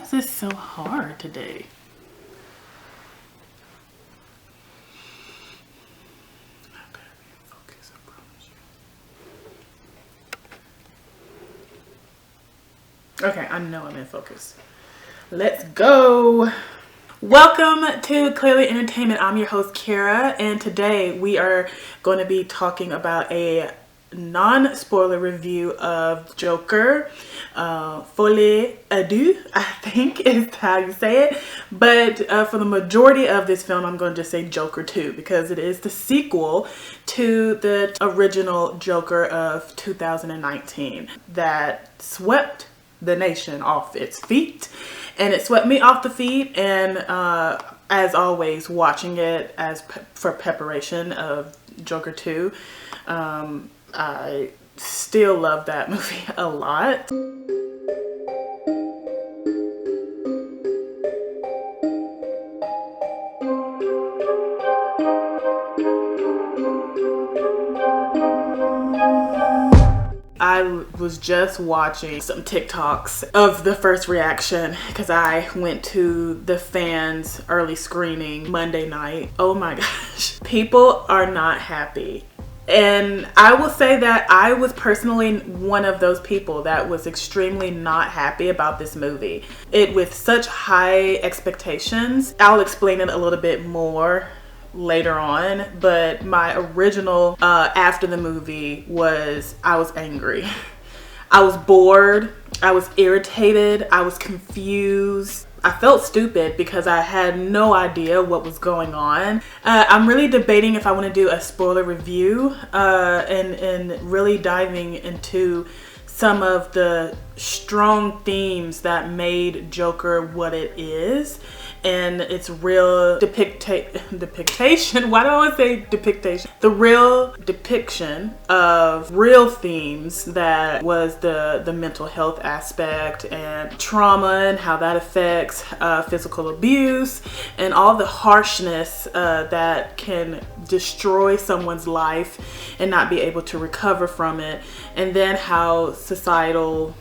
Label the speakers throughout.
Speaker 1: is this so hard today? Focus, I promise you. Okay, I know I'm in focus. Let's go. Welcome to Clearly Entertainment. I'm your host, Kara, and today we are going to be talking about a non-spoiler review of Joker, Folie, Deux, I think is how you say it. But for the majority of this film, I'm going to just say Joker 2 because it is the sequel to the original Joker of 2019 that swept the nation off its feet. And it swept me off the feet, and as always, watching it for preparation of Joker 2, I still love that movie a lot. I was just watching some TikToks of the first reaction because I went to the fans early screening Monday night. Oh my gosh. People are not happy. And I will say that I was personally one of those people that was extremely not happy about this movie. It with such high expectations. I'll explain it a little bit more later on, but my original after the movie was I was angry. I was bored, I was irritated, I was confused. I felt stupid because I had no idea what was going on. I'm really debating if I want to do a spoiler review and really diving into some of the strong themes that made Joker what it is and its real depiction. Why do I always say depiction? The real depiction of real themes that was the mental health aspect and trauma and how that affects physical abuse and all the harshness that can destroy someone's life and not be able to recover from it, and then how societal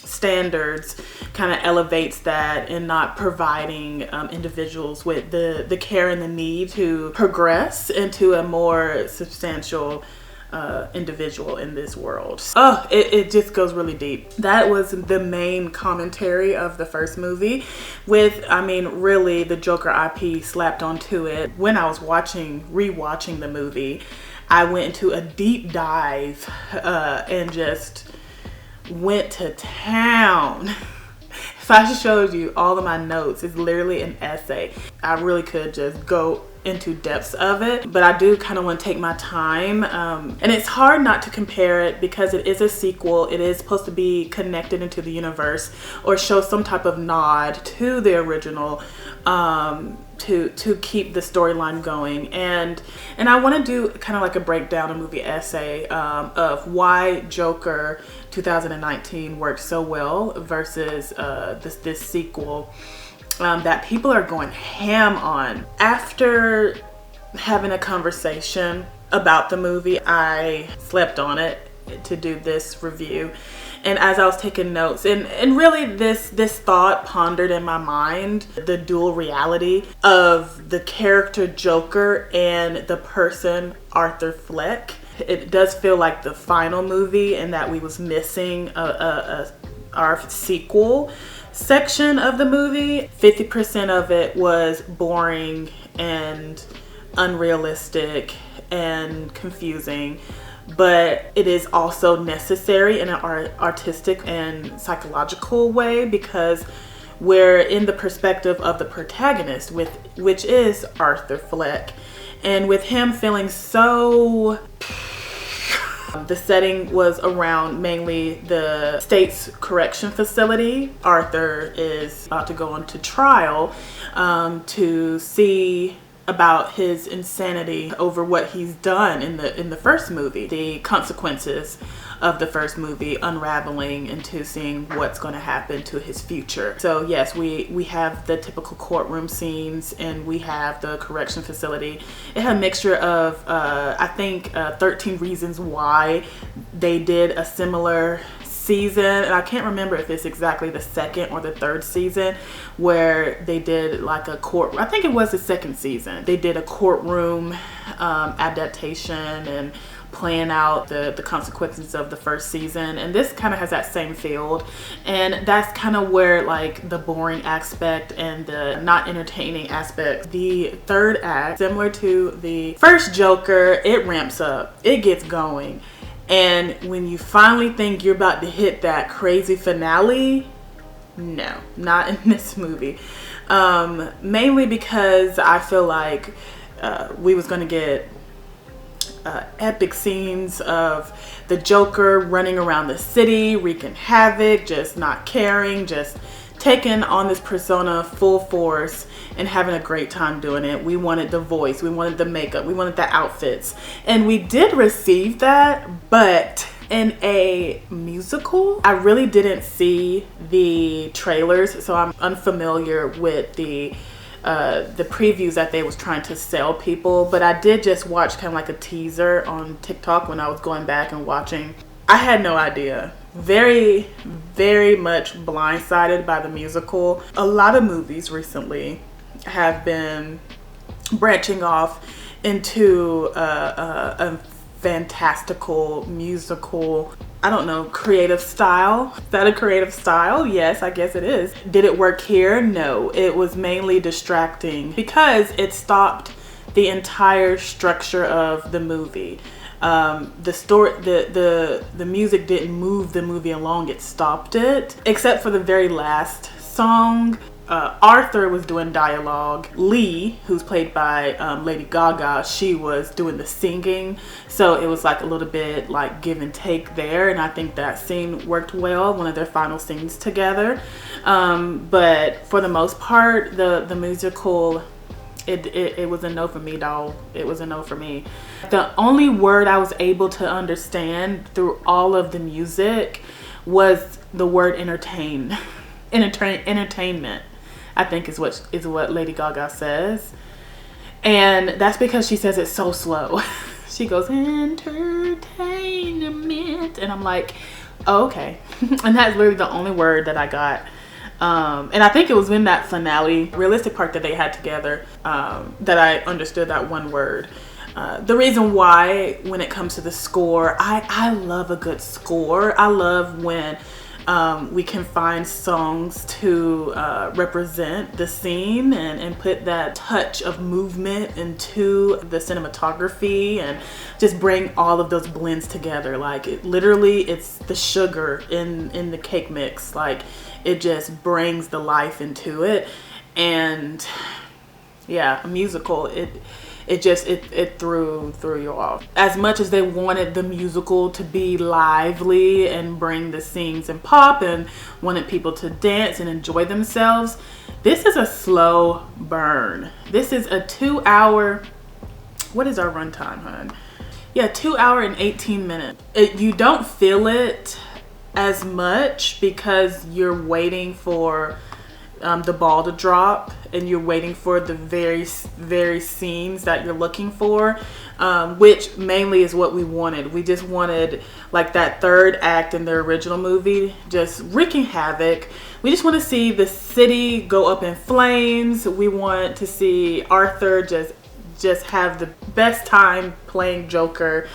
Speaker 1: standards kind of elevates that in not providing individuals with the care and the need to progress into a more substantial individual in this world. Oh, it just goes really deep. That was the main commentary of the first movie with, I mean, really the Joker IP slapped onto it. When I was rewatching the movie, I went into a deep dive and just went to town. If I showed you all of my notes, it's literally an essay. I really could just go into depths of it, but I do kind of want to take my time. And it's hard not to compare it because it is a sequel. It is supposed to be connected into the universe or show some type of nod to the original to keep the storyline going. And I want to do kind of like a breakdown, a movie essay of why Joker 2019 worked so well versus this sequel that people are going ham on. After having a conversation about the movie, I slept on it to do this review. And as I was taking notes, and really this thought pondered in my mind, the dual reality of the character Joker and the person Arthur Fleck. It does feel like the final movie and that we was missing our sequel section of the movie. 50% of it was boring and unrealistic and confusing, but it is also necessary in an artistic and psychological way because we're in the perspective of the protagonist, which is Arthur Fleck, and with him feeling so... The setting was around mainly the state's correction facility. Arthur is about to go into trial to see about his insanity over what he's done in the first movie, the consequences of the first movie unraveling into seeing what's going to happen to his future. So yes, we have the typical courtroom scenes and we have the correction facility. It had a mixture of I think 13 Reasons Why. They did a similar season, and I can't remember if it's exactly the second or the third season, where they did like a I think it was the second season. They did a courtroom adaptation and playing out the consequences of the first season, and this kind of has that same field, and that's kind of where like the boring aspect and the not entertaining aspect. The third act, similar to the first Joker, it ramps up, it gets going, and when you finally think you're about to hit that crazy finale, no, not in this movie. Mainly because I feel like we was gonna get epic scenes of the Joker running around the city, wreaking havoc, just not caring, just taking on this persona full force and having a great time doing it. We wanted the voice, we wanted the makeup, we wanted the outfits, and we did receive that. But in a musical, I really didn't see the trailers, so I'm unfamiliar with the previews that they was trying to sell people, but I did just watch kind of like a teaser on TikTok when I was going back and watching. I had no idea. Very, very much blindsided by the musical. A lot of movies recently have been branching off into a fantastical musical, I don't know, creative style. Is that a creative style? Yes, I guess it is. Did it work here? No. It was mainly distracting because it stopped the entire structure of the movie. The story, the music didn't move the movie along, it stopped it. Except for the very last song. Arthur was doing dialogue. Lee, who's played by Lady Gaga, she was doing the singing. So it was like a little bit like give and take there. And I think that scene worked well, one of their final scenes together. But for the most part, the musical, it was a no for me, dog. It was a no for me. The only word I was able to understand through all of the music was the word entertainment. I think is what Lady Gaga says, and that's because she says it so slow. She goes entertainment, and I'm like, oh, okay. And that's literally the only word that I got. And I think it was in that finale realistic part that they had together that I understood that one word. The reason why, when it comes to the score, I love a good score. I love when we can find songs to represent the scene and put that touch of movement into the cinematography and just bring all of those blends together. Like it's the sugar in the cake mix. Like it just brings the life into it. And yeah, a musical, it threw you off. As much as they wanted the musical to be lively and bring the scenes and pop and wanted people to dance and enjoy themselves, this is a slow burn. This is a 2 hour, what is our runtime, hon? Yeah, 2 hour and 18 minutes. You don't feel it as much because you're waiting for the ball to drop, and you're waiting for the very scenes that you're looking for, which mainly is what we wanted. We just wanted like that third act in the original movie, just wreaking havoc. We just want to see the city go up in flames. We want to see Arthur just have the best time playing Joker,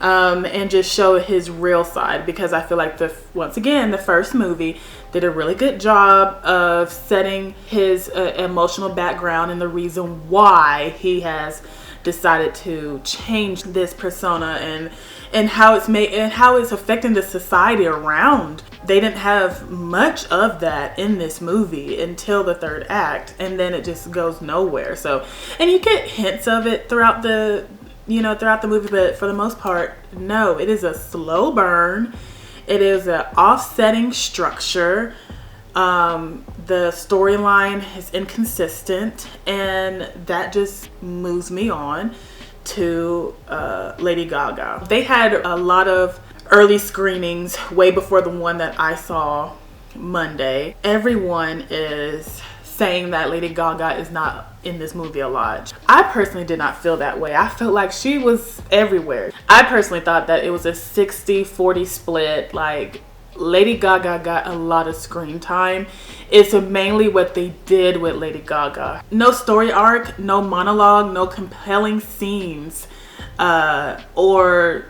Speaker 1: and just show his real side, because I feel like once again the first movie did a really good job of setting his emotional background and the reason why he has decided to change this persona and how it's affecting the society around. They didn't have much of that in this movie until the third act, and then it just goes nowhere. So, and you get hints of it throughout the movie, but for the most part, no, it is a slow burn. It is an offsetting structure. The storyline is inconsistent, and that just moves me on to Lady Gaga. They had a lot of early screenings way before the one that I saw Monday. Everyone is saying that Lady Gaga is not in this movie a lot. I personally did not feel that way. I felt like she was everywhere. I personally thought that it was a 60-40 split. Like Lady Gaga got a lot of screen time. It's mainly what they did with Lady Gaga. No story arc, no monologue, no compelling scenes, or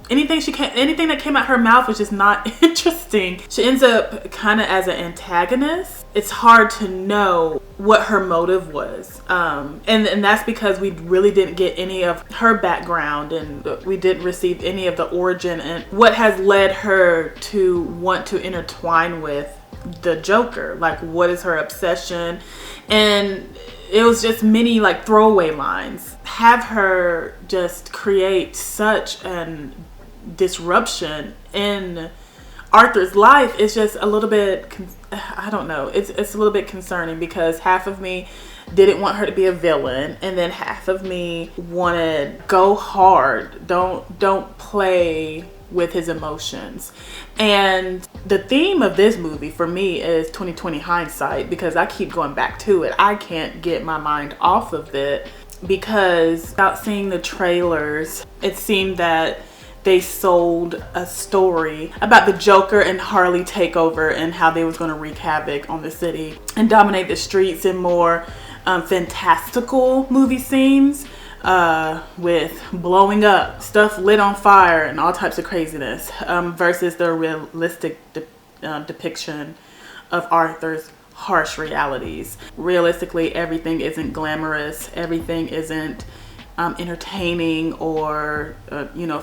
Speaker 1: anything that came out her mouth was just not interesting. She ends up kind of as an antagonist. It's hard to know what her motive was, and that's because we really didn't get any of her background, and we didn't receive any of the origin and what has led her to want to intertwine with the Joker. Like, what is her obsession? And it was just many like throwaway lines. Have her just create such an disruption in Arthur's life is just a little bit, I don't know, it's a little bit concerning, because half of me didn't want her to be a villain, and then half of me wanted go hard, don't play with his emotions. And the theme of this movie for me is 2020 hindsight, because I keep going back to it. I can't get my mind off of it, because without seeing the trailers, it seemed that they sold a story about the Joker and Harley takeover and how they was going to wreak havoc on the city and dominate the streets in more fantastical movie scenes, with blowing up, stuff lit on fire, and all types of craziness, versus the realistic depiction of Arthur's harsh realities. Realistically, everything isn't glamorous, everything isn't entertaining or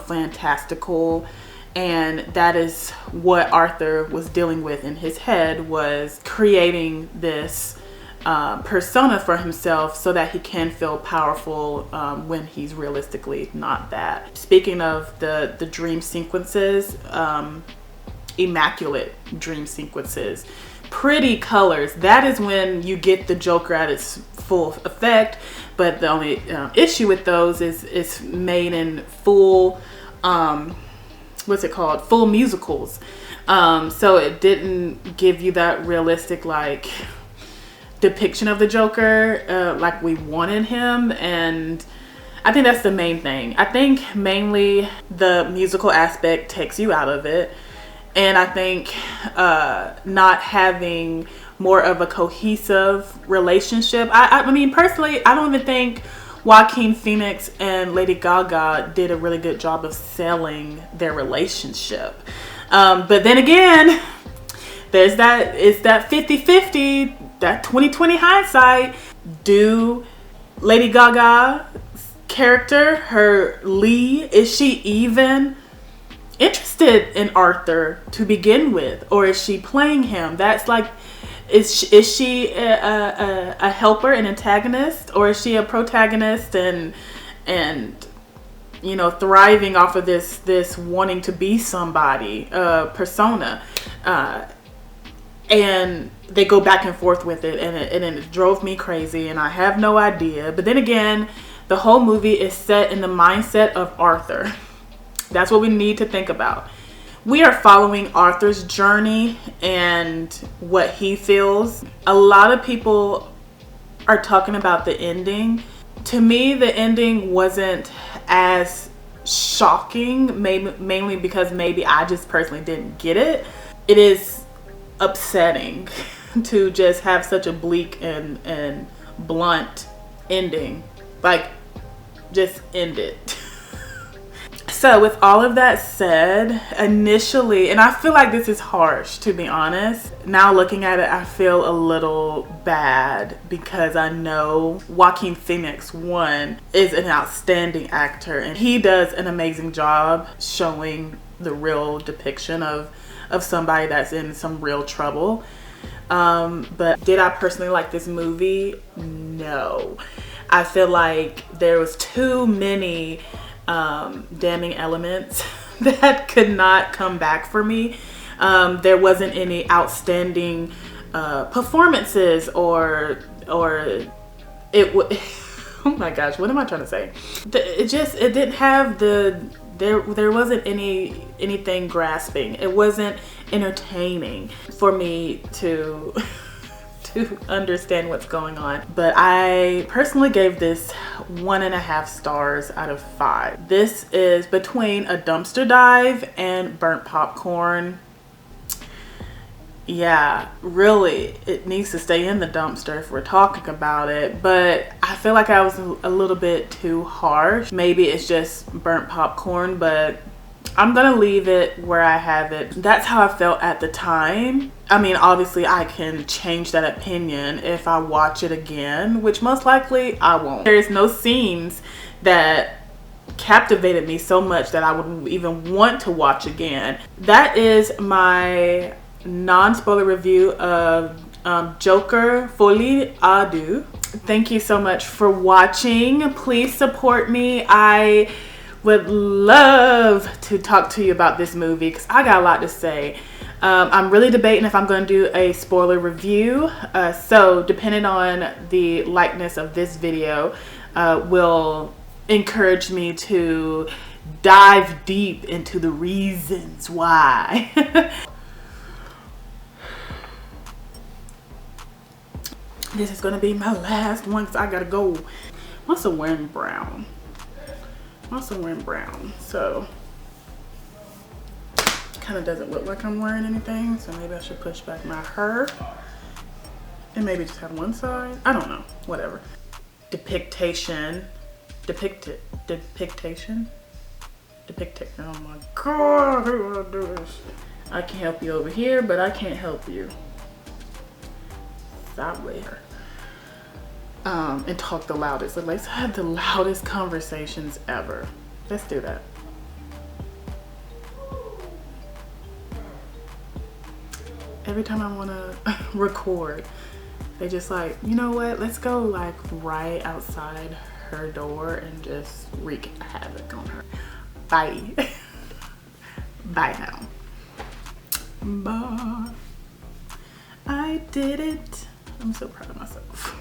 Speaker 1: fantastical, and that is what Arthur was dealing with in his head, was creating this persona for himself so that he can feel powerful when he's realistically not that. Speaking of the dream sequences, immaculate dream sequences, pretty colors, that is when you get the Joker at its full effect. But the only issue with those is it's made in full, full musicals. So it didn't give you that realistic like depiction of the Joker like we wanted him. And I think that's the main thing. I think mainly the musical aspect takes you out of it. And I think not having more of a cohesive relationship. I mean, personally, I don't even think Joaquin Phoenix and Lady Gaga did a really good job of selling their relationship. But then again, it's that 50-50, that 2020 hindsight. Do Lady Gaga's character, her Lee, is she even interested in Arthur to begin with, or is she playing him? That's like, is she a helper, an antagonist, or is she a protagonist and thriving off of this wanting to be somebody persona? And they go back and forth with it, and it drove me crazy, and I have no idea. But then again, the whole movie is set in the mindset of Arthur. That's what we need to think about. We are following Arthur's journey and what he feels. A lot of people are talking about the ending. To me, the ending wasn't as shocking, mainly because maybe I just personally didn't get it. It is upsetting to just have such a bleak and blunt ending. Like, just end it. So with all of that said, initially, and I feel like this is harsh to be honest, now looking at it, I feel a little bad, because I know Joaquin Phoenix, one, is an outstanding actor, and he does an amazing job showing the real depiction of somebody that's in some real trouble. But did I personally like this movie? No. I feel like there was too many damning elements that could not come back for me. There wasn't any outstanding performances or it oh my gosh, what am I trying to say? It didn't have there wasn't anything grasping. It wasn't entertaining for me to understand what's going on. But I personally gave this 1.5 stars out of 5. This is between a dumpster dive and burnt popcorn. yeah, really, it needs to stay in the dumpster if we're talking about it. But I feel like I was a little bit too harsh. Maybe it's just burnt popcorn, but I'm gonna leave it where I have it. That's how I felt at the time. I mean, obviously I can change that opinion if I watch it again, which most likely I won't. There's no scenes that captivated me so much that I would even want to watch again. That is my non-spoiler review of Joker Folie à Deux. Thank you so much for watching. Please support me. I would love to talk to you about this movie because I got a lot to say. I'm really debating if I'm going to do a spoiler review. So depending on the likeness of this video will encourage me to dive deep into the reasons why. This is going to be my last one because I got to go. I'm also wearing brown. So kind of doesn't look like I'm wearing anything, so maybe I should push back my hair and maybe just have one side. I don't know, whatever. Depiction. Oh my god, how do I do this? I can help you over here, but I can't help you that way. And talk the loudest. Let's have the loudest conversations ever. Let's do that. Every time I want to record, they just like, you know what? Let's go like right outside her door and just wreak havoc on her. Bye. Bye now. Bye. I did it. I'm so proud of myself.